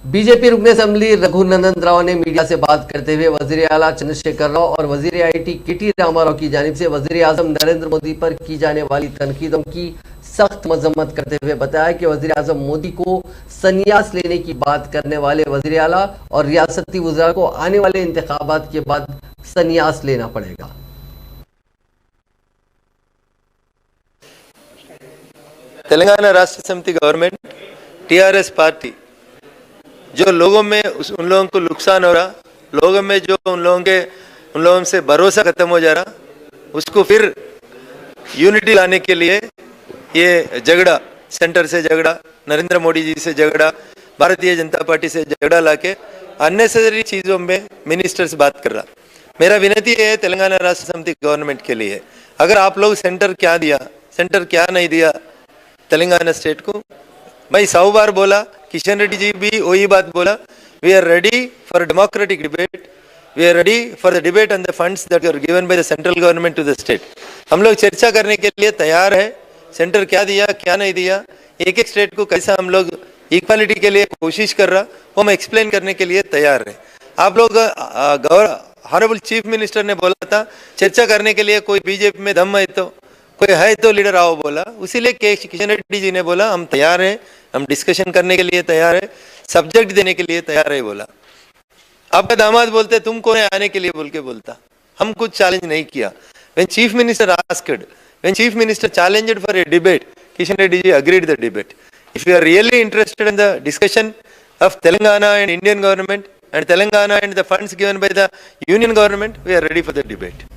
BJP रुकन assembly Raghunandan Rao ने media से बात करते हुए वजीर आला चंद्रशेखर राव और वजीर आईटी केटी रामाराव की जानिब से वजीर आजम नरेंद्र मोदी पर की जाने वाली तनकीदों की सख्त मजम्मत करते हुए बताया कि वजीर आजम मोदी को संन्यास लेने की बात करने वाले वजीर आला और रियासती वज़रा को आने वाले इंतखाबात के बाद संन्यास लेना पड़ेगा। तेलंगाना राष्ट्र समिति गवर्नमेंट टीआरएस पार्टी जो लोगों में उन लोगों को नुकसान हो रहा, लोगों में जो उन लोगों से भरोसा खत्म हो जा रहा, उसको फिर यूनिटी लाने के लिए ये झगड़ा, सेंटर से झगड़ा, नरेंद्र मोदी जी से झगड़ा, भारतीय जनता पार्टी से झगड़ा लाके अननेसेसरी चीज़ों में मिनिस्टर्स बात कर रहा। मेरा विनती है तेलंगाना राष्ट्र समिति गवर्नमेंट के लिए, अगर आप लोग सेंटर क्या दिया, सेंटर क्या नहीं दिया तेलंगाना स्टेट को, मैं 100 बार बोला, किशन रेड्डी जी भी वही बात बोला, we are ready for democratic debate, we are ready for the debate on the funds that are given by the central government to the state. हम लोग चर्चा करने के लिए तैयार है, सेंटर क्या दिया क्या नहीं दिया, एक एक स्टेट को कैसा हम लोग इक्वालिटी के लिए कोशिश कर रहा, वो हम एक्सप्लेन करने के लिए तैयार है। आप लोग ऑनरेबल चीफ मिनिस्टर ने बोला था चर्चा करने के लिए कोई बीजेपी में दम है तो, कोई है तो लीडर आओ बोला, उसीलिए किशन रेड्डी जी ने बोला हम तैयार हैं, हम डिस्कशन करने के लिए तैयार है, सब्जेक्ट देने के लिए तैयार है बोला। आपका दामाद बोलते तुम कौन है आने के लिए बोल के बोलता, हम कुछ चैलेंज नहीं किया। When Chief Minister asked, when Chief Minister challenged for a debate, Kishan Reddy ji agreed the debate. If you are really interested in the discussion of Telangana and Indian government and Telangana and the funds given by the union government, we are ready for the debate.